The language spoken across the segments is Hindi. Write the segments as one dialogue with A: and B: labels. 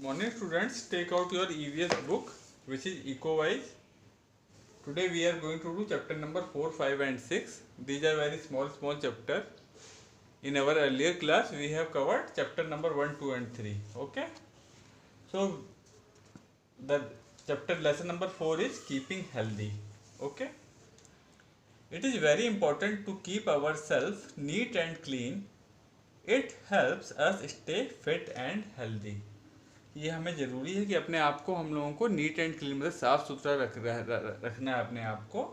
A: Morning students, take out your EVS book which is EcoWise. Today we are going to do chapter number 4, 5 and 6. These are very small chapter. In our earlier class we have covered chapter number 1, 2 and 3. Okay. So the chapter lesson number 4 is keeping healthy. Okay. It is very important to keep ourselves neat and clean. It helps us stay fit and healthy. ये हमें ज़रूरी है कि अपने आप को हम लोगों को नीट एंड क्लीन मतलब साफ़ सुथरा रखना है अपने आप को।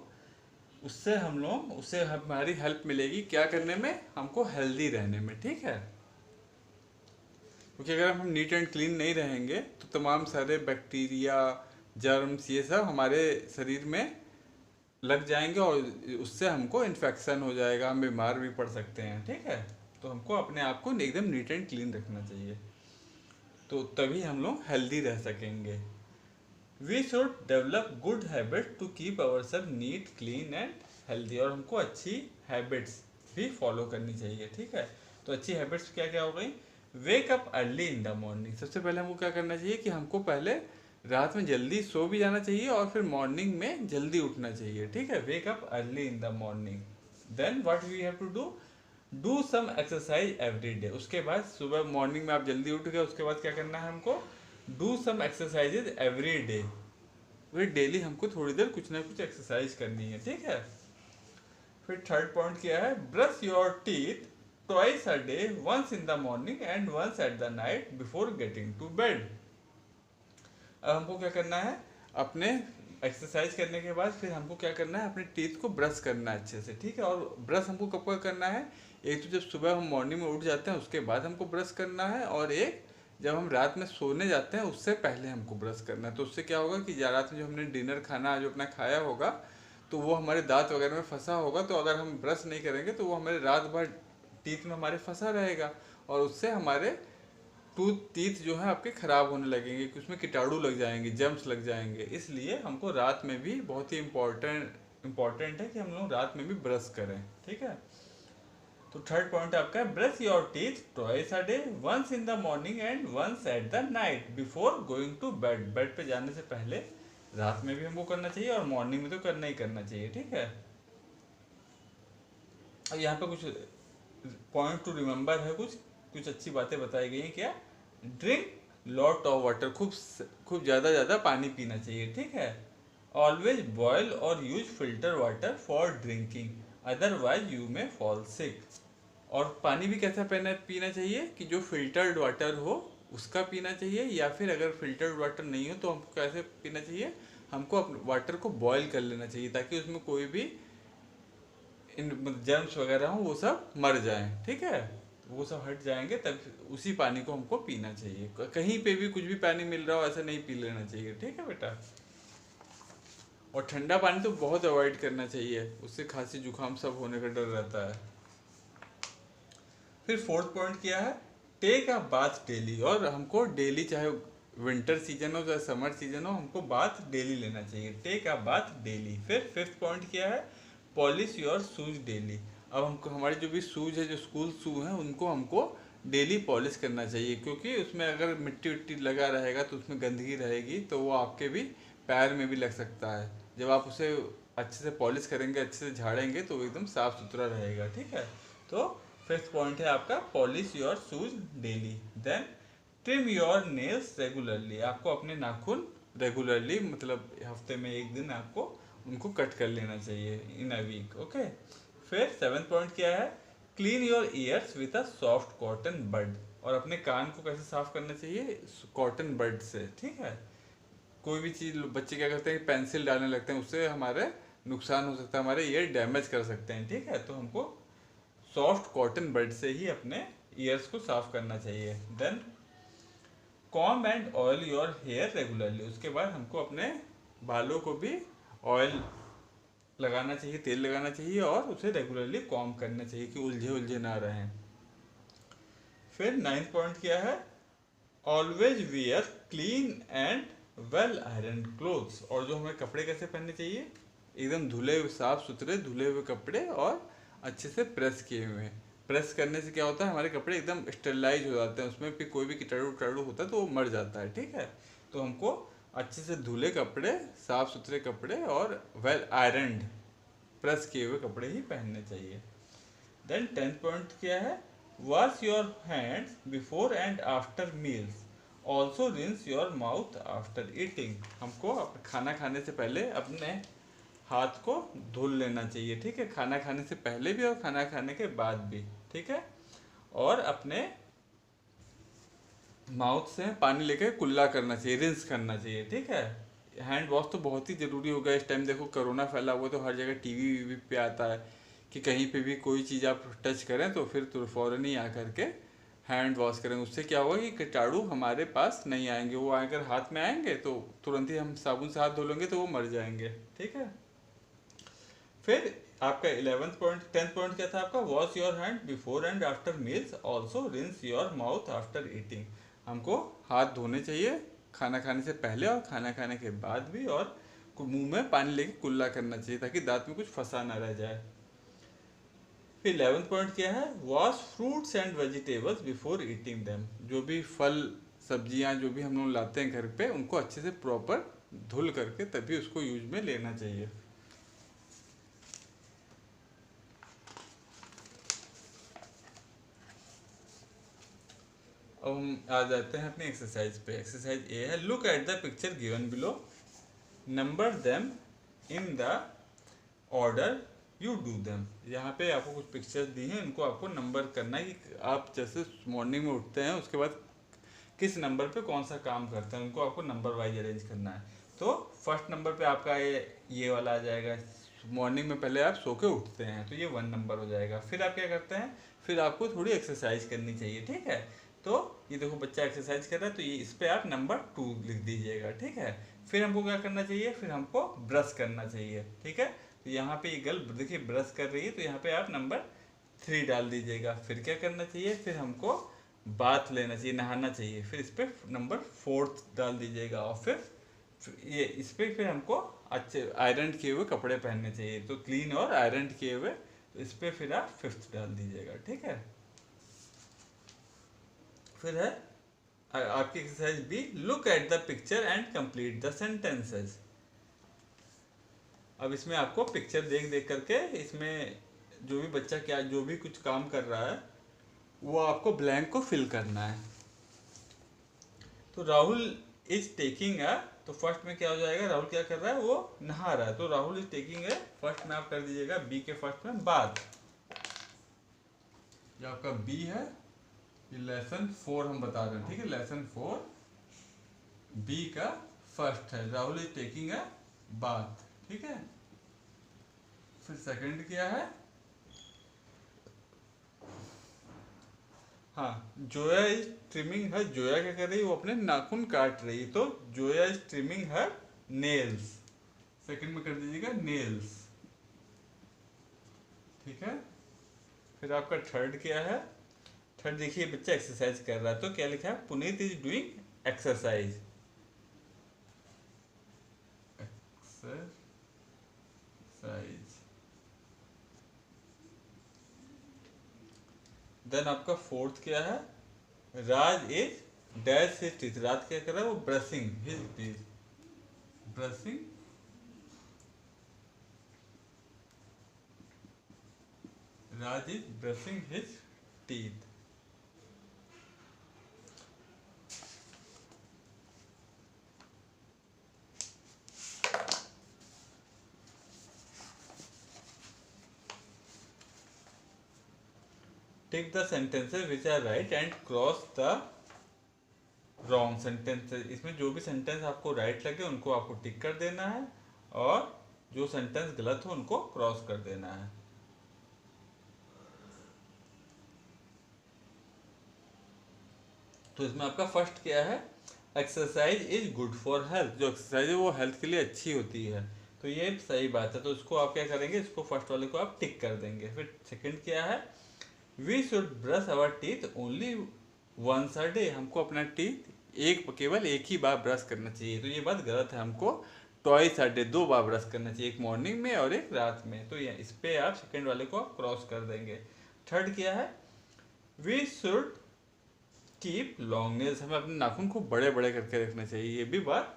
A: उससे हमारी हेल्प मिलेगी क्या करने में, हमको हेल्दी रहने में। ठीक है, क्योंकि अगर हम नीट एंड क्लीन नहीं रहेंगे तो तमाम सारे बैक्टीरिया, जर्म्स, ये सब हमारे शरीर में लग जाएंगे और उससे हमको इन्फेक्शन हो जाएगा, हम बीमार भी पड़ सकते हैं। ठीक है, तो हमको अपने आप को एकदम नीट एंड क्लीन रखना चाहिए, तो तभी हम लोग हेल्दी रह सकेंगे। We should develop good habit to keep our self neat, clean and healthy. और हमको अच्छी हैबिट्स भी फॉलो करनी चाहिए। ठीक है, तो अच्छी हैबिट्स क्या क्या हो गई? वेक up early in the morning. सबसे पहले हमको क्या करना चाहिए कि हमको पहले रात में जल्दी सो भी जाना चाहिए और फिर मॉर्निंग में जल्दी उठना चाहिए। ठीक है, wake up early in the morning. Then what we have to do some exercise every day. उसके बाद सुबह मॉर्निंग में आप जल्दी उठ गए, उसके बाद क्या करना है हमको? Do some exercises every day. वही डेली हमको थोड़ी देर कुछ ना कुछ एक्सरसाइज करनी है। ठीक है, फिर थर्ड पॉइंट क्या है? Brush your teeth twice a day, once in the morning and once at the night before getting to bed. अब हमको क्या करना है? अपने एक्सरसाइज करने के बाद फिर हमको क्या करना है? अपने टीथ को ब्रश करना है अच्छे से। ठीक है, और ब्रश हमको कब करना है? एक तो जब सुबह हम मॉर्निंग में उठ जाते हैं उसके बाद हमको ब्रश करना है, और एक जब हम रात में सोने जाते हैं उससे पहले हमको ब्रश करना है। तो उससे क्या होगा कि रात में जो हमने डिनर खाना जो अपना खाया होगा तो वो हमारे दांत वगैरह में फंसा होगा, तो अगर हम ब्रश नहीं करेंगे तो वो हमारे रात भर टीथ में हमारे फंसा रहेगा, और उससे हमारे टीथ जो है आपके ख़राब होने लगेंगे, कि उसमें कीटाणु लग जाएंगे, जर्म्स लग जाएंगे। इसलिए हमको रात में भी बहुत ही इम्पोर्टेंट है कि हम लोग रात में भी ब्रश करें। ठीक है, तो थर्ड पॉइंट आपका है brush your teeth twice a day, once in the morning and once at the night before going to bed. Bed पे जाने से पहले रात में भी हमको करना चाहिए और मॉर्निंग में तो करना ही करना चाहिए। ठीक है, और यहाँ पे कुछ पॉइंट टू रिमेम्बर है, कुछ अच्छी बातें बताई गई हैं। क्या? ड्रिंक लॉट ऑफ वाटर, खूब ज़्यादा पानी पीना चाहिए। ठीक है, ऑलवेज बॉयल और use filter water for drinking, otherwise you में फॉल सिक। और पानी भी कैसा पीना चाहिए कि जो फिल्टर्ड वाटर हो उसका पीना चाहिए, या फिर अगर फिल्टर्ड वाटर नहीं हो तो हमको कैसे पीना चाहिए? हमको वाटर को बॉयल कर लेना चाहिए ताकि उसमें कोई भी जर्म्स वगैरह हो वो सब मर जाएं। ठीक है, वो सब हट जाएंगे, तब उसी पानी को हमको पीना चाहिए। कहीं पे भी कुछ भी पानी मिल रहा हो ऐसा नहीं पी लेना चाहिए। ठीक है बेटा, और ठंडा पानी तो बहुत अवॉइड करना चाहिए, उससे खांसी जुकाम सब होने का डर रहता है। फिर फोर्थ पॉइंट क्या है? Take a bath daily. और हमको डेली, चाहे विंटर सीजन हो चाहे समर सीजन हो, हमको बाथ डेली लेना चाहिए। Take a bath daily. फिर फिफ्थ पॉइंट क्या है? Polish your shoes daily. अब हमको हमारे जो भी शूज है, जो स्कूल शू हैं, उनको हमको डेली पॉलिश करना चाहिए, क्योंकि उसमें अगर मिट्टी विट्टी लगा रहेगा तो उसमें गंदगी रहेगी तो वो आपके भी पैर में भी लग सकता है। जब आप उसे अच्छे से पॉलिश करेंगे, अच्छे से झाड़ेंगे तो एकदम साफ़ सुथरा रहेगा। ठीक है, तो फिफ्थ पॉइंट है आपका polish your shoes daily. Then trim your nails regularly. आपको अपने नाखून रेगुलरली मतलब हफ्ते में एक दिन आपको उनको कट कर लेना चाहिए, इन अ वीक। ओके, फिर सेवन्थ पॉइंट क्या है? Clean your ears with a soft cotton bud. और अपने कान को कैसे साफ करना चाहिए? कॉटन बड से। ठीक है, कोई भी चीज़ बच्चे क्या करते हैं, पेंसिल डालने लगते हैं, उससे हमारे नुकसान हो सकता है, हमारे ईयर डैमेज कर सकते हैं। ठीक है, तो हमको सॉफ्ट कॉटन बड से ही अपने ईयर्स को साफ करना चाहिए। Then comb and oil your hair regularly. उसके बाद हमको अपने बालों को भी ऑयल लगाना चाहिए, तेल लगाना चाहिए, और उसे रेगुलरली कॉम्ब करना चाहिए कि उलझे ना रहें। फिर नाइन्थ पॉइंट क्या है? Always wear clean and well iron clothes. और जो हमें कपड़े कैसे पहनने चाहिए? एकदम धुले हुए, साफ सुथरे धुले हुए कपड़े, और अच्छे से प्रेस किए हुए। प्रेस करने से क्या होता है, हमारे कपड़े एकदम स्टेरिलाइज हो जाते हैं, उसमें भी कोई भी कीटाणु उटाणु होता है तो वो मर जाता है। ठीक है, तो हमको अच्छे से धुले कपड़े, साफ सुथरे कपड़े और वेल आयरन्ड प्रेस किए हुए कपड़े ही पहनने चाहिए। देन 10th पॉइंट क्या है, wash your hands before and after meals, also rinse your mouth after eating. हमको खाना खाने से पहले अपने हाथ को धुल लेना चाहिए। ठीक है, खाना खाने से पहले भी और खाना खाने के बाद भी। ठीक है, और अपने माउथ से पानी लेके कुल्ला करना चाहिए, रिंस करना चाहिए। ठीक है, हैंड वॉश तो बहुत ही ज़रूरी होगा इस टाइम। देखो कोरोना फैला हुआ, तो हर जगह टीवी वीवी पे आता है कि कहीं पे भी कोई चीज़ आप टच करें तो फिर फ़ौरन ही आकर के हैंड वॉश करें। उससे क्या होगा कि कीटाणु हमारे पास नहीं आएंगे, वो अगर हाथ में आएंगे तो तुरंत ही हम साबुन से हाथ धो लेंगे तो वो मर जाएंगे। ठीक है, फिर आपका 11th पॉइंट 10th पॉइंट क्या था आपका, wash your hand before and after meals, also rinse your mouth after eating. हमको हाथ धोने चाहिए खाना खाने से पहले और खाना खाने के बाद भी, और मुंह में पानी लेके कुल्ला करना चाहिए ताकि दांत में कुछ फंसा ना रह जाए। फिर 11th पॉइंट क्या है, wash fruits and vegetables before eating them. जो भी फल सब्जियां जो भी हम लोग लाते हैं घर पे, उनको अच्छे से प्रॉपर धुल करके तभी उसको यूज में लेना चाहिए। अब हम आ जाते हैं अपनी एक्सरसाइज पे। एक्सरसाइज ए है, look at the picture given below, number them in the order you do them. यहाँ पे आपको कुछ पिक्चर्स दी हैं, इनको आपको नंबर करना है कि आप जैसे मॉर्निंग में उठते हैं उसके बाद किस नंबर पे कौन सा काम करते हैं, उनको आपको नंबर वाइज अरेंज करना है। तो फर्स्ट नंबर पे आपका ये वाला आ जाएगा, मॉर्निंग में पहले आप सो के उठते हैं तो ये 1 नंबर हो जाएगा। फिर आप क्या करते हैं, फिर आपको थोड़ी एक्सरसाइज करनी चाहिए। ठीक है, तो ये देखो बच्चा एक्सरसाइज कर रहा है तो ये इस पर आप नंबर 2 लिख दीजिएगा। ठीक है, फिर हमको क्या करना चाहिए, फिर हमको ब्रश करना चाहिए। ठीक है, तो यहाँ पे ये गर्ल देखिए ब्रश कर रही है तो यहाँ पे आप नंबर 3 डाल दीजिएगा। फिर क्या करना चाहिए, फिर हमको बाथ लेना चाहिए, नहाना चाहिए, फिर इस पर नंबर 4 डाल दीजिएगा। और फिर ये इस पर फिर हमको अच्छे आयरन किए हुए कपड़े पहनने चाहिए, तो क्लीन और आयरन किए हुए, तो इस पर फिर आप 5th डाल दीजिएगा। ठीक है, फिर है आपकी exercise B, look at the picture and complete the sentences. अब इसमें आपको पिक्चर देख देख करके इसमें जो भी बच्चा क्या जो भी कुछ काम कर रहा है वो आपको ब्लैंक को फिल करना है। तो राहुल इज टेकिंग अ, तो फर्स्ट में क्या हो जाएगा, राहुल क्या कर रहा है, वो नहा रहा है, तो राहुल इज टेकिंग है, फर्स्ट में आप कर दीजिएगा बी के फर्स्ट में बाथ। ये आपका बी है, ये लेसन 4 हम बता रहे हैं। ठीक है, लेसन 4 बी का फर्स्ट है, Rahul is taking a bath. ठीक है, फिर सेकंड क्या है, हाँ जोया इज ट्रिमिंग हर, जोया क्या कर रही है, वो अपने नाखून काट रही है, तो Zoya is trimming her nails, second में कर दीजिएगा नेल्स। ठीक है, फिर आपका थर्ड क्या है, थर्ड देखिए बच्चा एक्सरसाइज कर रहा है तो क्या लिखा है, Puneet is doing exercise, exercise. Then आपका फोर्थ क्या है, Raj is dash his teeth, Raj क्या कर रहा है, वो brushing his teeth, brushing, Raj is brushing his teeth. Tick the sentences which are right and cross the wrong sentences. इसमें जो भी सेंटेंस आपको राइट लगे उनको आपको टिक कर देना है, और जो सेंटेंस गलत हो उनको क्रॉस कर देना है। तो इसमें आपका फर्स्ट क्या है, exercise is good for health, जो एक्सरसाइज है वो हेल्थ के लिए अच्छी होती है, तो ये सही बात है, तो इसको आप क्या करेंगे, इसको फर्स्ट वाले को आप टिक कर देंगे। फिर सेकंड क्या है, we should brush our teeth only once a day, हमको अपना टीथ केवल एक ही बार ब्रश करना चाहिए, तो ये बात गलत है, हमको twice a day 2 bar brush करना चाहिए, एक मॉर्निंग में और एक रात में। तो ये इस पे आप सेकंड वाले को आप क्रॉस कर देंगे। थर्ड क्या है, we should keep long nails, हमें अपने नाखून को बड़े बड़े करके रखने चाहिए। ये भी बात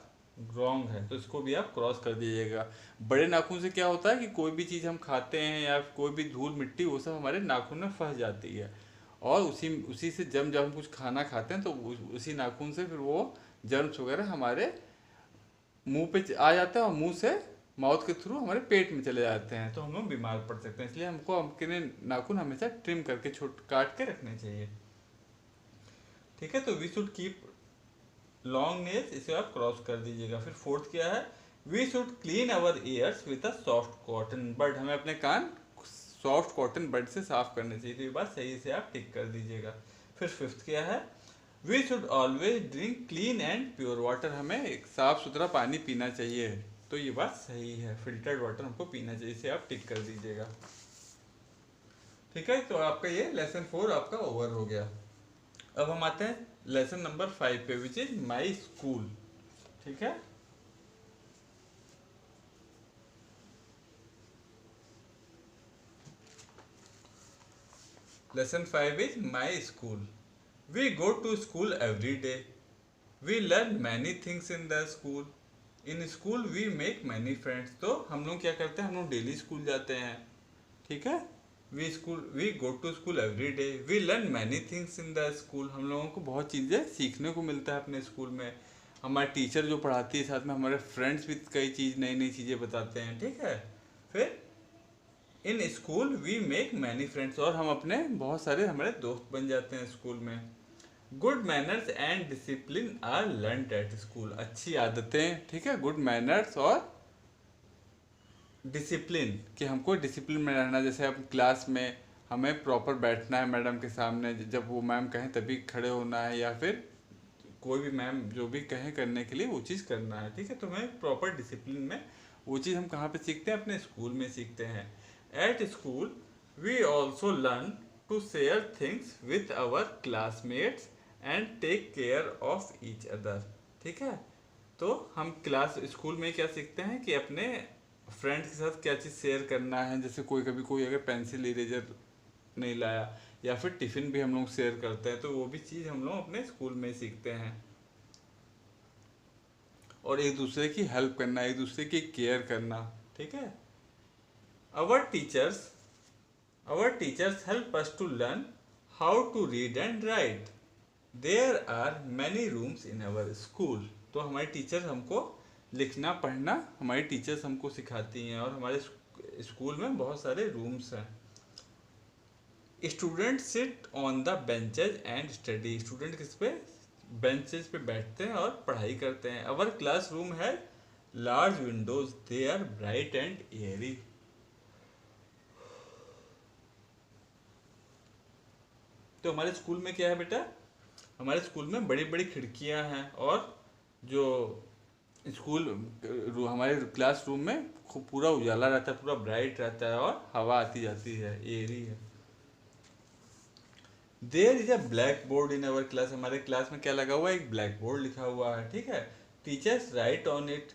A: रॉन्ग है, तो इसको भी आप क्रॉस कर दीजिएगा। बड़े नाखून से क्या होता है कि कोई भी चीज़ हम खाते हैं या कोई भी धूल मिट्टी वो सब हमारे नाखून में फंस जाती है, और उसी उसी से जब हम कुछ खाना खाते हैं तो उसी नाखून से फिर वो जर्म्स वगैरह हमारे मुंह पे आ जाते हैं और मुंह से माउथ के थ्रू हमारे पेट में चले जाते हैं, तो हम लोग बीमार पड़ सकते हैं। इसलिए हमको अपने नाखून हमेशा ट्रिम करके छोट काट के रखने चाहिए। ठीक है, तो we should keep long nails, इसे आप क्रॉस कर दीजिएगा। फिर फोर्थ क्या है, we should clean our ears with a soft cotton bud, हमें अपने कान सॉफ्ट कॉटन बड से साफ करने चाहिए। तो ये बात सही से आप टिक कर दीजिएगा। फिर फिफ्थ क्या है, we should always drink clean and pure water, हमें एक साफ सुथरा पानी पीना चाहिए। तो ये बात सही है, फिल्टर्ड वाटर हमको पीना चाहिए, इसे आप टिक कर दीजिएगा। ठीक है, तो आपका ये लेसन 4 आपका ओवर हो गया। अब हम आते हैं लेसन नंबर 5 पे, विच इज माई स्कूल। ठीक है, lesson 5 is my school. We go to school every day, we learn many things in the school, in school we make many friends. तो हम लोग क्या करते हैं, हम लोग डेली स्कूल जाते हैं। ठीक है, we go to school every day, we learn many things in the school, हम लोगों को बहुत चीज़ें सीखने को मिलता है अपने स्कूल में। हमारे टीचर जो पढ़ाती है, साथ में हमारे फ्रेंड्स भी कई चीज़ नई नई चीज़ें बताते हैं। ठीक है, फिर in school we make many friends, और हम अपने बहुत सारे हमारे दोस्त बन जाते हैं स्कूल में। Good manners and discipline are learn at school, अच्छी आदतें, ठीक है, गुड मैनर्स और डिसिप्लिन, कि हमको डिसिप्लिन में रहना। जैसे अब क्लास में हमें प्रॉपर बैठना है मैडम के सामने, जब वो मैम कहें तभी खड़े होना है, या फिर कोई भी मैम जो भी कहें करने के लिए वो चीज़ करना है। ठीक है, तो हमें प्रॉपर डिसिप्लिन में, वो चीज़ हम कहाँ पे सीखते हैं, अपने स्कूल में सीखते हैं। At school we also learn to share things with our classmates and take care of each other. ठीक है, तो हम क्लास स्कूल में क्या सीखते हैं कि अपने फ्रेंड्स के साथ क्या चीज़ शेयर करना है। जैसे कभी कोई अगर पेंसिल इरेजर नहीं लाया, या फिर टिफ़िन भी हम लोग शेयर करते हैं, तो वो भी चीज़ हम लोग अपने स्कूल में सीखते हैं। और एक दूसरे की हेल्प करना, एक दूसरे की केयर करना। ठीक है, अवर teachers Our teachers help us to learn how to read and write. There are many rooms in our school. तो हमारी टीचर हमको लिखना पढ़ना, हमारी टीचर्स हमको सिखाती हैं, और हमारे स्कूल में बहुत सारे रूम्स हैं। Student sit on the benches and study, student किस पे, बेंचेज पे बैठते हैं और पढ़ाई करते हैं। अवर क्लास रूम है large windows, they are bright and airy. तो हमारे स्कूल में क्या है बेटा, हमारे स्कूल में बड़ी बड़ी खिड़कियां हैं, और जो स्कूल हमारे क्लास रूम में खूब पूरा उजाला रहता है, पूरा ब्राइट रहता है, और हवा आती जाती है, एयरी है। There is a black board in our class, हमारे क्लास में क्या लगा हुआ है, एक ब्लैक बोर्ड लिखा हुआ है। ठीक है, teachers write on it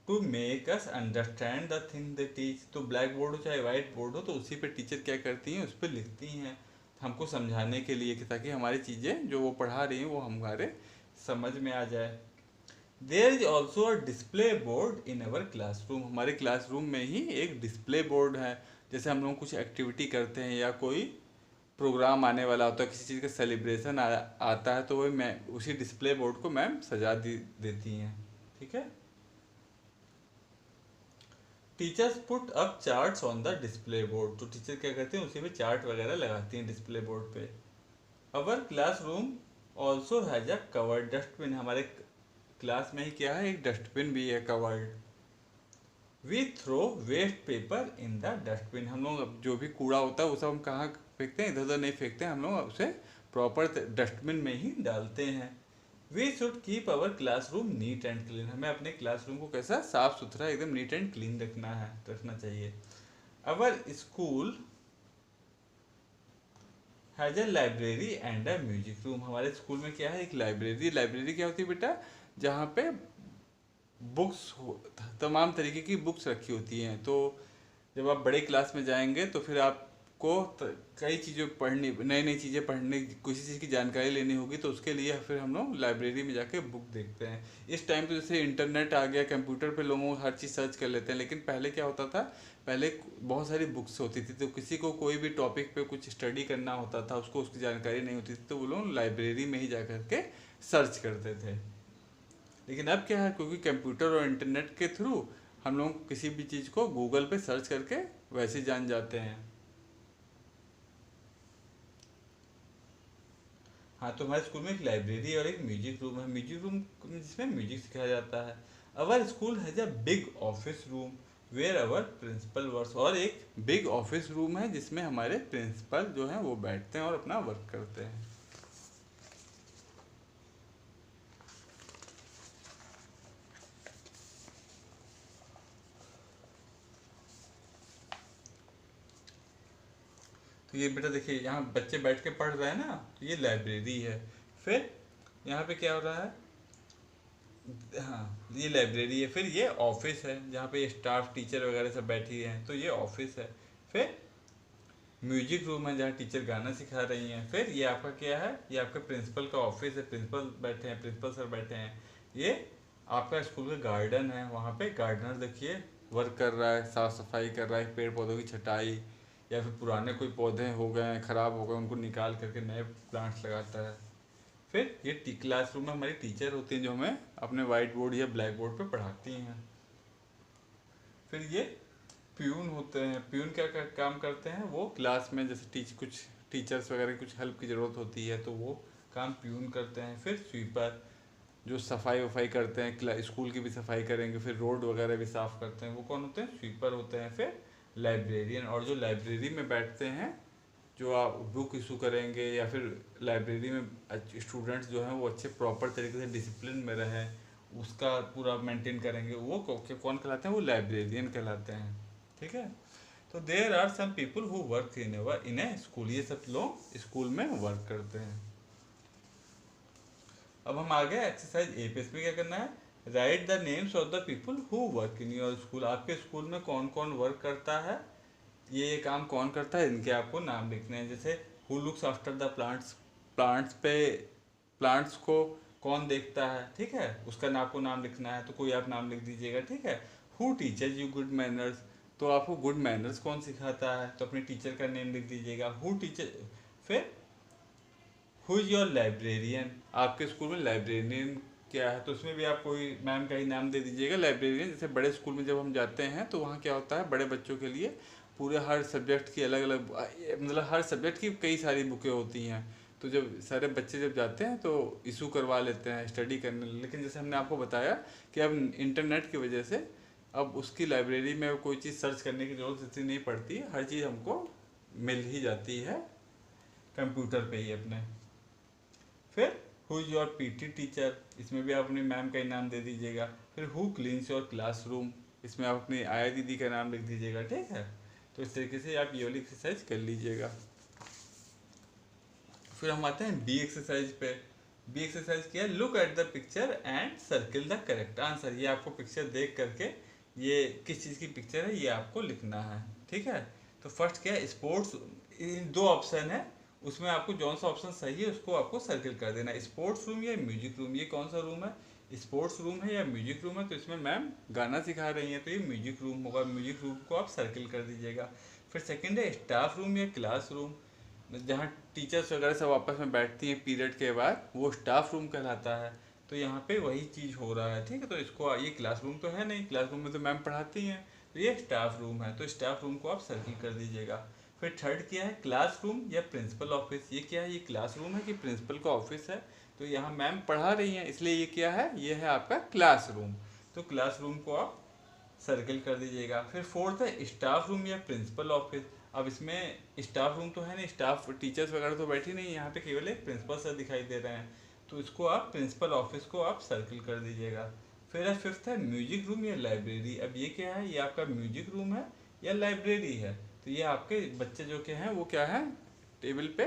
A: to make us understand the thing they teach. तो ब्लैक बोर्ड हो चाहे वाइट बोर्ड हो, तो उसी पे टीचर क्या करती हैं, उस पर लिखती हैं हमको समझाने के लिए, कि ताकि हमारी चीज़ें जो वो पढ़ा रही हैं वो हमारे समझ में आ जाए। There is also a display board in our classroom, हमारे क्लासरूम में ही एक डिस्प्ले बोर्ड है। जैसे हम लोग कुछ एक्टिविटी करते हैं या कोई प्रोग्राम आने वाला होता है, किसी चीज़ का सेलिब्रेशन आता है, तो वही मैम उसी डिस्प्ले बोर्ड को मैम सजा देती हैं। ठीक है, teachers put up charts on the display board, तो टीचर क्या करते हैं, उसी पे चार्ट वगैरह लगाती हैं डिस्प्ले बोर्ड पे। Our classroom also has a covered dustbin, हमारे क्लास में ही क्या है, एक डस्टबिन भी है covered. We throw waste paper in the dustbin, हम लोग जो भी कूड़ा होता है वो सब हम कहाँ फेंकते हैं, इधर उधर नहीं फेंकते हैं, हम लोग उसे प्रॉपर डस्टबिन में ही डालते हैं। We should keep our classroom neat and clean, हमें अपने क्लासरूम को कैसा साफ सुथरा एकदम नीट एंड क्लीन रखना चाहिए। अवर school has a library and a music room, हमारे स्कूल में क्या है, एक लाइब्रेरी। लाइब्रेरी क्या होती है बेटा, जहाँ पे बुक्स, तमाम तरीके की बुक्स रखी होती हैं। तो जब आप बड़े क्लास में जाएंगे तो फिर आप को कई चीज़ों पढ़नी, नई नई चीज़ें पढ़ने, किसी चीज़ की जानकारी लेनी होगी तो उसके लिए फिर हम लोग लाइब्रेरी में जाके बुक देखते हैं। इस टाइम तो जैसे इंटरनेट आ गया, कंप्यूटर पे लोगों हर चीज़ सर्च कर लेते हैं, लेकिन पहले क्या होता था, पहले बहुत सारी बुक्स होती थी, तो किसी को कोई भी टॉपिक पे कुछ स्टडी करना होता था, उसको उसकी जानकारी नहीं होती थी, तो वो लोग लाइब्रेरी में ही जा करके सर्च करते थे। लेकिन अब क्या है, क्योंकि कंप्यूटर और इंटरनेट के थ्रू हम लोग किसी भी चीज़ को गूगल पे सर्च करके वैसे जान जाते हैं। हाँ, तो हमारे स्कूल में एक लाइब्रेरी और एक म्यूजिक रूम है। म्यूजिक रूम जिसमें म्यूजिक सिखाया जाता है। Our school has a big office room where our principal works, और एक बिग ऑफिस रूम है जिसमें हमारे प्रिंसिपल जो हैं वो बैठते हैं और अपना वर्क करते हैं। तो ये बेटा देखिए, यहाँ बच्चे बैठ के पढ़ रहे हैं ना, तो ये लाइब्रेरी है। फिर यहाँ पे क्या हो रहा है, हाँ ये लाइब्रेरी है। फिर ये ऑफिस है जहाँ पे स्टाफ टीचर वगैरह सब बैठी हैं, तो ये ऑफिस है। फिर म्यूजिक रूम है जहाँ टीचर गाना सिखा रही हैं। फिर ये आपका क्या है, ये आपका प्रिंसिपल का ऑफिस है, प्रिंसिपल बैठे हैं, प्रिंसिपल सर बैठे हैं। ये आपका स्कूल का गार्डन है, वहाँ पे गार्डनर देखिए वर्क कर रहा है, साफ सफाई कर रहा है, पेड़ पौधों की छटाई, या फिर पुराने कोई पौधे हो गए हैं, खराब हो गए, उनको निकाल करके नए प्लांट्स लगाता है। फिर ये क्लासरूम में हमारी टीचर होती हैं जो हमें अपने वाइट बोर्ड या ब्लैक बोर्ड पे पढ़ाती हैं। फिर ये प्यून होते हैं। प्यून क्या काम करते हैं, वो क्लास में जैसे कुछ टीचर्स वगैरह की कुछ हेल्प की ज़रूरत होती है तो वो काम प्यून करते हैं। फिर स्वीपर जो सफाई वफाई करते हैं, स्कूल की भी सफाई करेंगे, फिर रोड वगैरह भी साफ़ करते हैं, वो कौन होते हैं, स्वीपर होते हैं। फिर लाइब्रेरियन, और जो लाइब्रेरी में बैठते हैं, जो आप बुक इशू करेंगे, या फिर लाइब्रेरी में स्टूडेंट्स जो हैं वो अच्छे प्रॉपर तरीके से डिसिप्लिन में रहें, उसका पूरा मेंटेन करेंगे, वो कौन कहलाते हैं, वो लाइब्रेरियन कहलाते हैं। ठीक है। तो there are some people who work in a school, ये सब लोग स्कूल में वर्क करते हैं। अब हम आ गए एक्सरसाइज ए पे। इसमें क्या करना है, right the names of the people who work in your school. आपके स्कूल में कौन कौन वर्क करता है, ये काम कौन करता है, इनके आपको नाम लिखने हैं। जैसे who looks after the plants, plants पे प्लांट्स को कौन देखता है, ठीक है, उसका आपको नाम लिखना है, तो कोई आप नाम लिख दीजिएगा। ठीक है। Who teachers you good manners, तो आपको गुड मैनर्स कौन सिखाता है, तो अपने टीचर का नेम लिख दीजिएगा, हु टीचर। फिर हु इज़ योर लाइब्रेरियन, आपके स्कूल में लाइब्रेरियन क्या है, तो उसमें भी आप कोई मैम का ही नाम दे दीजिएगा लाइब्रेरियन। जैसे बड़े स्कूल में जब हम जाते हैं तो वहाँ क्या होता है, बड़े बच्चों के लिए पूरे हर सब्जेक्ट की अलग अलग, मतलब हर सब्जेक्ट की कई सारी बुकें होती हैं। तो जब सारे बच्चे जब जाते हैं तो इशू करवा लेते हैं स्टडी करने। लेकिन जैसे हमने आपको बताया कि अब इंटरनेट की वजह से अब उसकी लाइब्रेरी में कोई चीज़ सर्च करने की ज़रूरत इतनी नहीं पड़ती, हर चीज़ हमको मिल ही जाती है कंप्यूटर पे ही अपने। फिर who is your PT teacher, इसमें भी आप अपनी मैम का ही नाम दे दीजिएगा। फिर हु क्लीन्स योर क्लासरूम, इसमें आप अपनी आया दीदी का नाम लिख दीजिएगा। ठीक है। तो इस तरीके से आप ये वाली एक्सरसाइज कर लीजिएगा। फिर हम आते हैं बी एक्सरसाइज पे। बी एक्सरसाइज क्या है, look at the picture and circle the correct answer. ये आपको पिक्चर देख करके ये किस चीज़ की पिक्चर है ये आपको लिखना है। ठीक है। तो फर्स्ट क्या है, स्पोर्ट्स, दो ऑप्शन है, उसमें आपको जौन सा ऑप्शन सही है उसको आपको सर्किल कर देना है। स्पोर्ट्स रूम या म्यूजिक रूम, ये कौन सा रूम है, स्पोर्ट्स रूम है या म्यूजिक रूम है, तो इसमें मैम गाना सिखा रही हैं तो ये म्यूजिक रूम होगा, म्यूजिक रूम को आप सर्किल कर दीजिएगा। फिर सेकंड है स्टाफ रूम या क्लास रूम, जहाँ टीचर्स वगैरह सब आपस में बैठती हैं पीरियड के बाद, वो स्टाफ रूम कहलाता है। तो यहाँ पे वही चीज़ हो रहा है। ठीक है। तो इसको, ये क्लासरूम तो है नहीं, क्लासरूम में तो मैम पढ़ाती हैं, तो ये स्टाफ रूम है, तो स्टाफ रूम को आप सर्किल कर दीजिएगा। फिर थर्ड क्या है, क्लासरूम या प्रिंसिपल ऑफिस, ये क्या है, ये क्लासरूम है कि प्रिंसिपल का ऑफिस है, तो यहाँ मैम पढ़ा रही हैं इसलिए ये क्या है, ये है आपका क्लासरूम, तो क्लासरूम को आप सर्किल कर दीजिएगा। फिर फोर्थ है स्टाफ रूम या प्रिंसिपल ऑफिस। अब इसमें स्टाफ रूम तो है नहीं, स्टाफ टीचर्स वगैरह तो बैठी नहीं, यहाँ पे केवल एक प्रिंसिपल सर दिखाई दे रहे हैं, तो इसको आप प्रिंसिपल ऑफिस को आप सर्किल कर दीजिएगा। फिर है फिफ्थ है म्यूजिक रूम या लाइब्रेरी। अब ये क्या है, ये आपका म्यूजिक रूम है या लाइब्रेरी है, तो ये आपके बच्चे जो के हैं वो क्या है, टेबल पे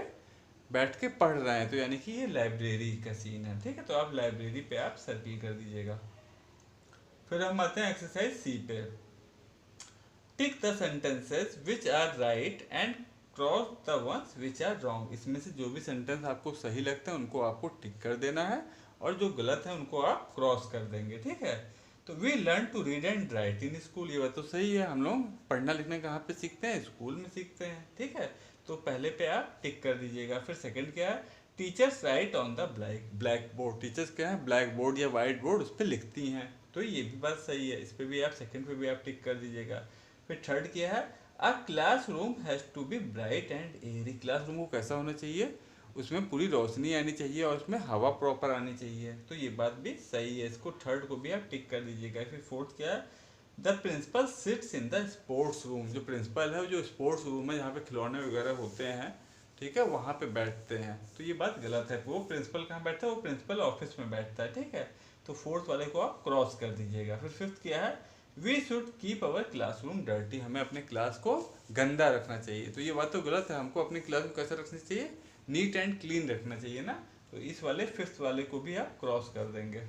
A: बैठ के पढ़ रहे हैं, तो यानी कि ये लाइब्रेरी का सीन है। ठीक है। तो आप लाइब्रेरी पे आप सर्किल कर दीजिएगा। फिर हम आते हैं एक्सरसाइज सी पे। Tick the sentences which are right and cross the ones which are wrong. इसमें से जो भी सेंटेंस आपको सही लगते हैं उनको आपको टिक कर देना है, और जो गलत है उनको आप क्रॉस कर देंगे, ठीक है। तो we learn to read and write in school, ये बात तो सही है। हम लोग पढ़ना लिखना कहाँ पे सीखते हैं? स्कूल में सीखते हैं, ठीक है। तो पहले पे आप टिक कर दीजिएगा। फिर सेकंड क्या है? Teachers write on the black board. Teachers क्या है? ब्लैक बोर्ड या वाइट बोर्ड उस पर लिखती हैं, तो ये भी बात सही है। इस पर भी आप सेकंड पे भी आप टिक कर दीजिएगा। फिर थर्ड क्या है? A classroom has to be bright and airy. Classroom को कैसा होना चाहिए? उसमें पूरी रोशनी आनी चाहिए और उसमें हवा प्रॉपर आनी चाहिए, तो ये बात भी सही है। इसको थर्ड को भी आप टिक कर दीजिएगा। फिर फोर्थ क्या है? The principal sits in the sports room. जो प्रिंसिपल है वो जो स्पोर्ट्स रूम है जहाँ पे खिलौने वगैरह होते हैं, ठीक है, वहाँ पे बैठते हैं, तो ये बात गलत है। वो प्रिंसिपल कहाँ बैठता है? वो प्रिंसिपल ऑफिस में बैठता है, ठीक है। तो फोर्थ वाले को आप क्रॉस कर दीजिएगा। फिर फिफ्थ क्या है? We should keep our classroom dirty. हमें अपने क्लास को गंदा रखना चाहिए, तो ये बात तो गलत है। हमको अपनी क्लास को कैसे रखनी चाहिए? नीट एंड क्लीन रखना चाहिए ना। तो इस वाले फिफ्थ वाले को भी आप क्रॉस कर देंगे।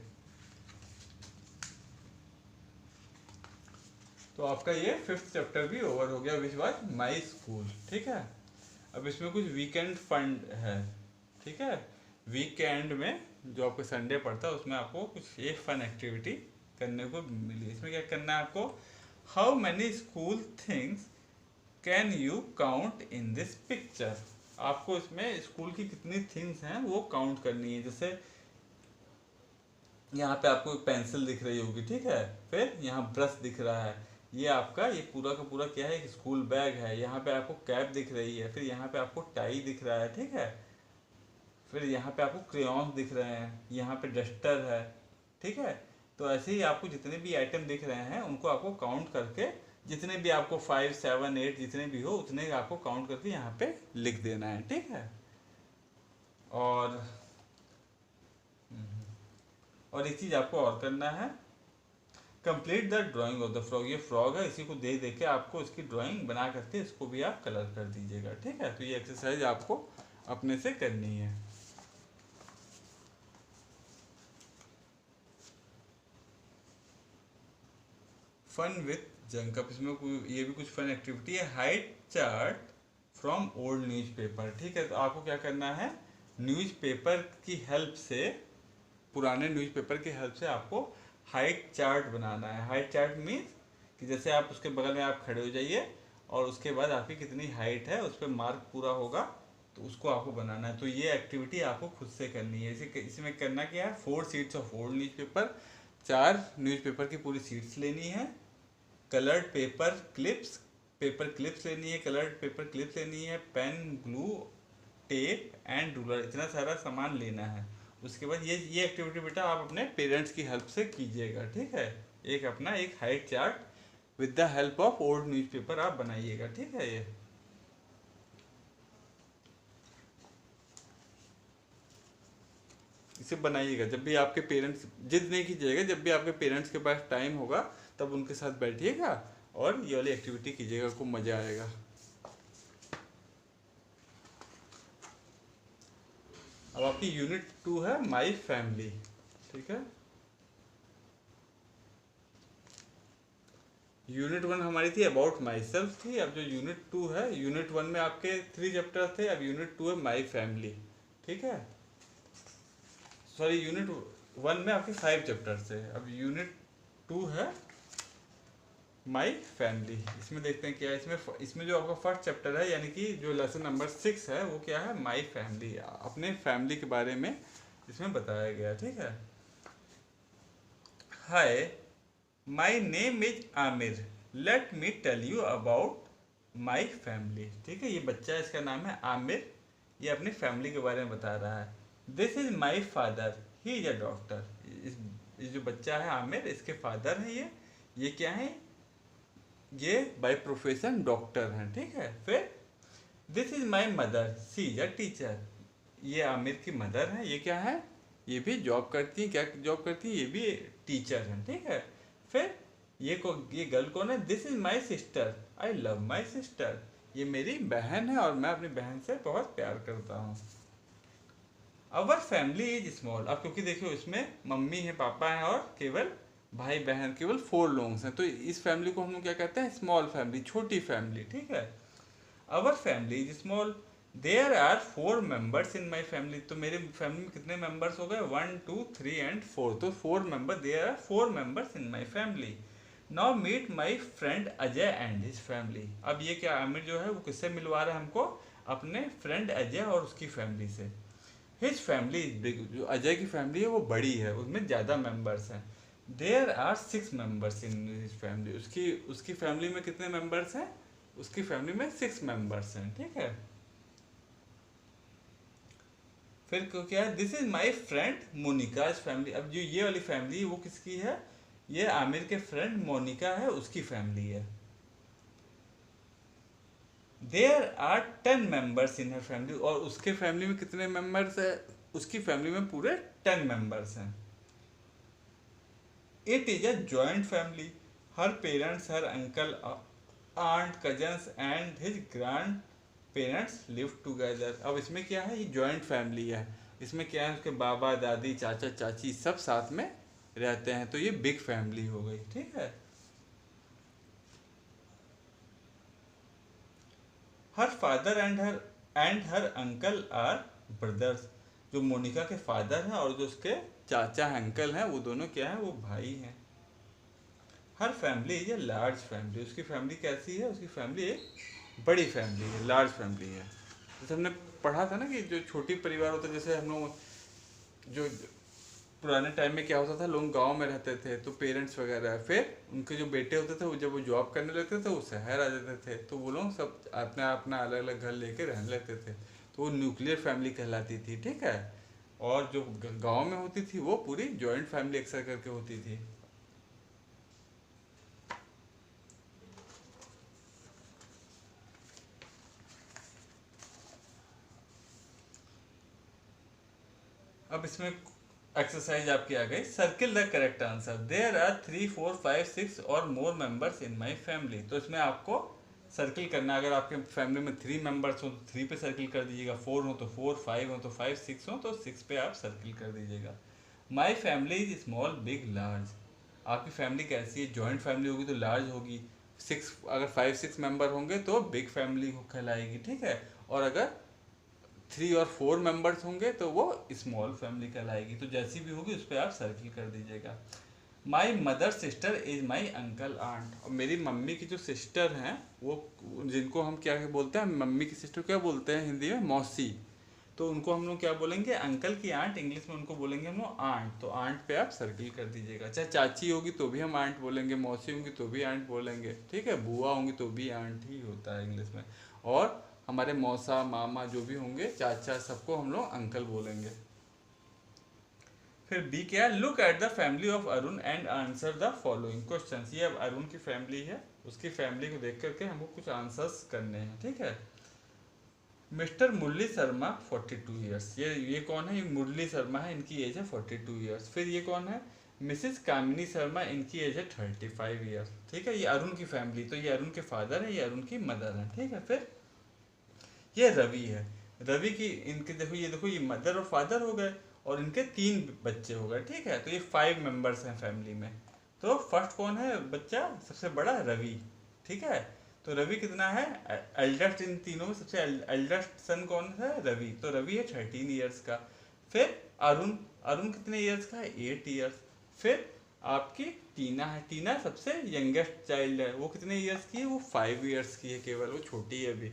A: तो आपका ये फिफ्थ चैप्टर भी ओवर हो गया, विच वाज माई स्कूल, ठीक है। अब इसमें कुछ वीकेंड फंड है, ठीक है। वीकेंड में जो आपको संडे पड़ता है उसमें आपको कुछ एक फन एक्टिविटी करने को मिली। इसमें क्या करना है आपको? How many school things can you count in this picture. आपको इसमें स्कूल की कितनी थिंग्स हैं वो काउंट करनी है। जैसे यहाँ पे आपको पेंसिल दिख रही होगी, ठीक है। फिर यहाँ ब्रश दिख रहा है, ये आपका ये पूरा का पूरा क्या है? एक स्कूल बैग है। यहाँ पे आपको कैप दिख रही है। फिर यहाँ पे आपको टाई दिख रहा है, ठीक है। फिर यहाँ पे आपको क्रेयॉन्स दिख रहे हैं, यहाँ पे डस्टर है, ठीक है। तो ऐसे ही आपको जितने भी आइटम दिख रहे हैं उनको आपको काउंट करके, जितने भी आपको 5, 7, 8 जितने भी हो उतने आपको काउंट करके यहाँ पे लिख देना है, ठीक है। और और एक चीज़ आपको और करना है, complete the drying of the frog. ये फ्रॉग है, इसी को देख देख के आपको इसकी ड्राइंग बना करके इसको भी आप कलर कर दीजिएगा, ठीक है। तो ये एक्सरसाइज आपको अपने से करनी है। Fun with junk. अब इसमें ये भी कुछ फन एक्टिविटी है। Height chart from old newspaper, ठीक है। तो आपको क्या करना है? न्यूज़पेपर की हेल्प से, पुराने न्यूज़पेपर की हेल्प से आपको हाइट चार्ट बनाना है। हाइट चार्ट मीन्स कि जैसे आप उसके बगल में आप खड़े हो जाइए और उसके बाद आपकी कितनी हाइट है उस पर मार्क पूरा होगा, तो उसको आपको बनाना है। तो ये एक्टिविटी आपको खुद से करनी है। इसमें करना क्या है? 4 sheets of old newspaper, 4 newspaper की पूरी शीट्स लेनी है। कलर्ड पेपर क्लिप्स लेनी है, कलर्ड पेपर क्लिप्स लेनी है, pen, glue, tape and ruler, इतना सारा सामान लेना है। उसके बाद ये एक्टिविटी बेटा आप अपने पेरेंट्स की हेल्प से कीजिएगा, ठीक है। एक अपना एक height chart with the help of old newspaper आप बनाइएगा, ठीक है। ये इसे बनाइएगा जब भी आपके पेरेंट्स, जिद नहीं कीजिएगा, जब भी आपके पेरेंट्स के पास टाइम होगा तब उनके साथ बैठिएगा और ये वाली एक्टिविटी कीजिएगा, खूब मज़ा आएगा। अब आपकी यूनिट 2 है माई फैमिली, ठीक है। यूनिट 1 हमारी थी अबाउट माई सेल्फ थी। अब जो यूनिट 2 है, यूनिट 1 में आपके 3 चैप्टर थे, अब यूनिट 2 है माई फैमिली, ठीक है। सॉरी, यूनिट 1 में आपके 5 चैप्टर थे, अब यूनिट 2 है माई फैमिली। इसमें देखते हैं क्या है। इसमें जो आपका फर्स्ट चैप्टर है यानी कि जो लेसन नंबर 6 है वो क्या है? माई फैमिली, अपने फैमिली के बारे में इसमें बताया गया, ठीक है। Hi, my name is Aamir, let me tell you about my family, ठीक है। ये बच्चा है, इसका नाम है आमिर, ये अपनी फैमिली के बारे में बता रहा है। This is my father, he is a doctor. इस जो बच्चा है आमिर, इसके फादर हैं ये क्या है? ये बाय प्रोफेशन डॉक्टर हैं, ठीक है। फिर this is my mother, she is a teacher. ये आमिर की मदर है, ये क्या है? ये भी जॉब करती है। क्या जॉब करती है? ये भी टीचर हैं, ठीक है। फिर ये गर्ल कौन है? This is my sister, I love my sister. ये मेरी बहन है और मैं अपनी बहन से बहुत प्यार करता हूँ। अवर फैमिली इज स्मॉल। अब क्योंकि देखियो इसमें मम्मी है, पापा है और केवल भाई बहन, केवल 4 लोग हैं, तो इस फैमिली को हम लोग क्या कहते हैं? स्मॉल फैमिली, छोटी फैमिली, ठीक है। Our family is small, there are 4 members in my family. तो मेरे फैमिली में कितने मेंबर्स हो गए, 1 2 3 एंड 4, तो 4 member, there are 4 members in my family. Now meet my friend Ajay and his family. अब ये क्या, आमिर जो है वो किससे मिलवा रहा है हमको, अपने फ्रेंड अजय और उसकी फैमिली से। हिज फैमिली इज बिग, जो अजय की फैमिली है वो बड़ी है, उसमें ज़्यादा मेंबर्स हैं। There are 6 members in his family, उसकी उसकी फैमिली में कितने मेंबर्स हैं, उसकी फैमिली में 6 मेंबर्स हैं, ठीक है। फिर क्या है, this is my friend Monika's family. अब जो ये वाली फैमिली है वो किसकी है, ये आमिर के फ्रेंड मोनिका है, उसकी फैमिली है। There are 10 members in her family, और उसके फैमिली में कितने मेंबर्स है, उसकी फैमिली में पूरे 10 मेंबर्स हैं। It is a joint family, her parents, her uncle, aunt, cousins and his grand parents live together. अब इसमें क्या है, ये जॉइंट फैमिली है, इसमें क्या है, उसके बाबा दादी चाचा चाची सब साथ में रहते हैं, तो ये बिग फैमिली हो गई, ठीक है। Her father and her uncle are brothers, जो मोनिका के फादर हैं और जो उसके चाचा अंकल हैं वो दोनों क्या हैं, वो भाई हैं। Her family is a large family, उसकी फैमिली कैसी है, उसकी फैमिली एक बड़ी फैमिली है, लार्ज फैमिली है। जैसे हमने पढ़ा था ना कि जो छोटी परिवार होता है, जैसे हम लोग जो पुराने टाइम में क्या होता था, लोग गांव में रहते थे तो पेरेंट्स वगैरह, फिर उनके जो बेटे होते थे वो जब वो जॉब करने लगते थे वो शहर आ जाते थे, तो वो लोग सब अपना अपना अलग अलग घर लेके रहने लगते थे, तो वो न्यूक्लियर फैमिली कहलाती थी, ठीक है। और जो गांव में होती थी वो पूरी जॉइंट फैमिली अक्सर करके होती थी। अब इसमें एक्सरसाइज आपकी आ गई, circle the correct answer. There are 3 4 5 6 और more members in my family. तो इसमें आपको सर्किल करना, अगर आपके फैमिली में 3 मेंबर्स हो तो 3 पे सर्किल कर दीजिएगा, 4 हो तो 4, 5 हो तो 5, 6 हो तो 6 पे आप सर्किल कर दीजिएगा। My family is small big large, आपकी फैमिली कैसी है, जॉइंट फैमिली होगी तो लार्ज होगी, 6 अगर 5 6 मेंबर होंगे तो बिग फैमिली कहलाएगी, ठीक है। और अगर 3 और 4 मेंबर्स होंगे तो वो स्मॉल फैमिली कहलाएगी, तो जैसी भी होगी उस पर आप सर्किल कर दीजिएगा। My mother sister is my uncle aunt, और मेरी मम्मी की जो सिस्टर हैं वो, जिनको हम क्या बोलते हैं, मम्मी की सिस्टर क्या बोलते हैं हिंदी में, मौसी, तो उनको हम लोग क्या बोलेंगे, अंकल की आंट, इंग्लिश में उनको बोलेंगे हम लोग आंट, तो आंट पे आप सर्किल कर दीजिएगा। चाहे चाची होगी तो भी हम आंट बोलेंगे, मौसी होंगी तो भी आंट बोलेंगे, ठीक है, बुआ होंगी तो भी आंट ही होता है इंग्लिश में, और हमारे मौसा मामा जो भी होंगे, चाचा, सबको हम लोग अंकल बोलेंगे। फिर बी क्या, look at the family of Arun and answer the following questions. ये अब अरुण की फैमिली है, उसकी फैमिली को देख करके हमको कुछ आंसर्स करने हैं, ठीक है। मिस्टर मुरली शर्मा 42 ईयर्स, ये कौन है, ये मुरली शर्मा है, इनकी एज है 42 ईयर्स। फिर ये कौन है, मिसिस कामिनी शर्मा, इनकी एज है 35 ईयर्स, ठीक है। ये अरुण की फैमिली, तो ये अरुण के फादर है, ये अरुण की मदर है, ठीक है। फिर ये रवि है, रवि की, इनके देखो ये मदर और फादर हो गए, और इनके 3 बच्चे हो गए, ठीक है। तो ये 5 मेंबर्स हैं फैमिली में। तो फर्स्ट कौन है बच्चा, सबसे बड़ा रवि, ठीक है। तो रवि कितना है, एल्डेस्ट, इन तीनों में सबसे एल्डेस्ट सन कौन है, रवि, तो रवि है 13 ईयर्स का। फिर अरुण, अरुण कितने ईयर्स का है, 8 ईयर्स। फिर आपकी टीना है, टीना सबसे यंगेस्ट चाइल्ड है, वो कितने ईयर्स की है, वो 5 ईयर्स की है केवल, वो छोटी है अभी,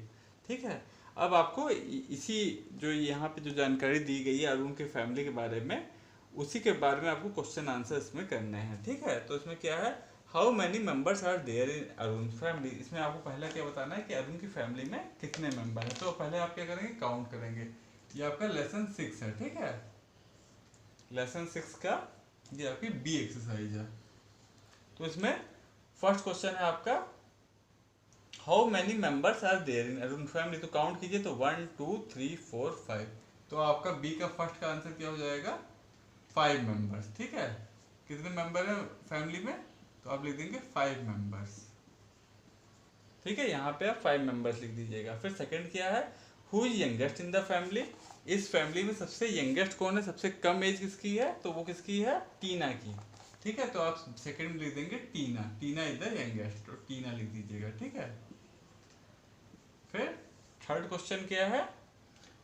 A: ठीक है। अब आपको इसी जो यहाँ पे जो जानकारी दी गई है अरुण के फैमिली के बारे में, उसी के बारे में आपको क्वेश्चन आंसर इसमें करने हैं, ठीक है। तो इसमें क्या है, how many members are there in Arun family. इसमें आपको पहला क्या बताना है कि अरुण की फैमिली में कितने मेंबर हैं, तो पहले आप क्या करेंगे, काउंट करेंगे। ये आपका लेसन 6 है, ठीक है, लेसन 6 का ये आपकी बी एक्सरसाइज है। तो इसमें फर्स्ट क्वेश्चन है आपका, how many members are there in Arun family, तो काउंट कीजिए, तो 1 2 3 4 5, तो आपका बी का फर्स्ट का आंसर क्या हो जाएगा, 5 मेंबर्स, ठीक है। कितने मेंबर है फैमिली में, तो आप लिख देंगे 5 मेंबर्स, ठीक है। यहाँ पे आप 5 मेंबर्स लिख दीजिएगा। फिर सेकंड क्या है, who is youngest in the family, इस फैमिली में सबसे यंगेस्ट कौन है, सबसे कम एज किसकी है, तो वो किसकी है, टीना की, ठीक है। तो आप सेकंड में लिख देंगे टीना, टीना इज द यंगेस्ट, तो टीना लिख दीजिएगा, ठीक है। फिर थर्ड क्वेश्चन क्या है?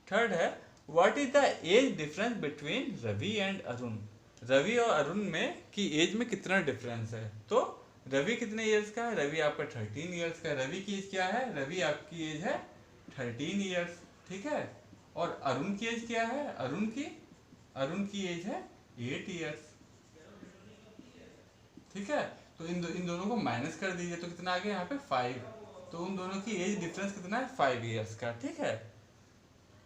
A: थर्ड है what is the age difference between Ravi and Arun. Ravi और अरुण में की एज में कितना डिफरेंस है? तो रवि कितने इयर्स का है? रवि आपका 13 इयर्स का है। रवि की एज क्या है? रवि आपकी एज है 13 इयर्स, ठीक है। और अरुण की एज क्या है? अरुण की एज है 8 इयर्स, ठीक है। तो इन दोनों को माइनस कर दीजिए तो कितना आ गया यहाँ पे 5। तो उन दोनों की एज डिफरेंस कितना है? 5 इयर्स का, ठीक है।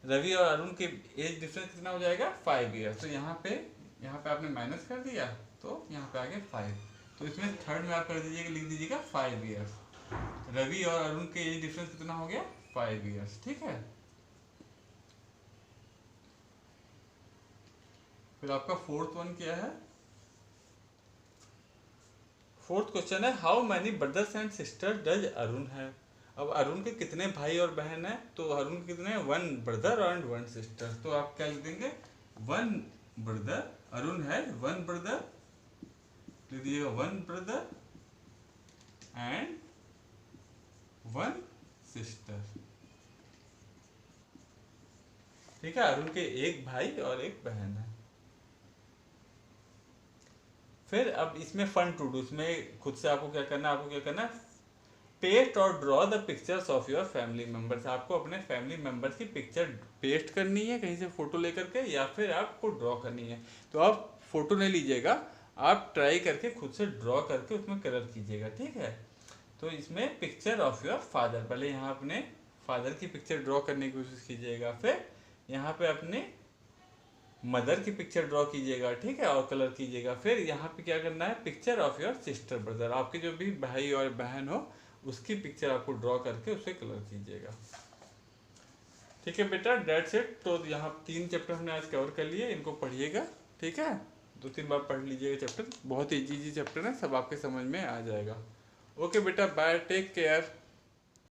A: रवि और अरुण के एज डिफरेंस कितना हो जाएगा? 5 इयर्स। तो यहाँ पे आपने माइनस कर दिया तो यहाँ पे आ गया 5। तो इसमें थर्ड में आप कर दीजिएगा, लिख दीजिएगा 5 इयर्स। रवि और अरुण के एज डिफरेंस कितना हो गया? 5 इयर्स, ठीक है। फिर आपका फोर्थ वन क्या है? फोर्थ क्वेश्चन है how many brothers and sister does Arun है। अब अरुण के कितने भाई और बहन है? तो अरुण के कितने? 1 ब्रदर एंड 1 सिस्टर। तो आप क्या लिख देंगे? 1 ब्रदर, अरुण है 1 ब्रदर, लिख दीजिएगा 1 ब्रदर एंड 1 सिस्टर, ठीक है। अरुण के एक भाई और एक बहन है। फिर अब इसमें फन टू डू, इसमें खुद से आपको क्या करना है? पेस्ट और draw the pictures of your family members. आपको अपने फैमिली मेंबर्स की पिक्चर पेस्ट करनी है कहीं से फोटो लेकर के, या फिर आपको ड्रॉ करनी है। तो आप फोटो नहीं लीजिएगा, आप ट्राई करके खुद से ड्रॉ करके उसमें कलर कीजिएगा, ठीक है। तो इसमें पिक्चर ऑफ योर फादर, पहले यहाँ अपने फादर की पिक्चर ड्रॉ करने की कोशिश कीजिएगा, फिर यहाँ पे अपने मदर की पिक्चर ड्रॉ कीजिएगा, ठीक है, और कलर कीजिएगा। फिर यहाँ पे क्या करना है? Picture of your sister brother, आपके जो भी भाई और बहन हो उसकी पिक्चर आपको ड्रॉ करके उसे कलर कीजिएगा, ठीक है बेटा। That's it. तो यहाँ 3 चैप्टर हमने आज कवर कर लिए, इनको पढ़िएगा, ठीक है। 2-3 बार पढ़ लीजिएगा चैप्टर, बहुत इजी चैप्टर है, सब आपके समझ में आ जाएगा। ओके बेटा, बाय, टेक केयर।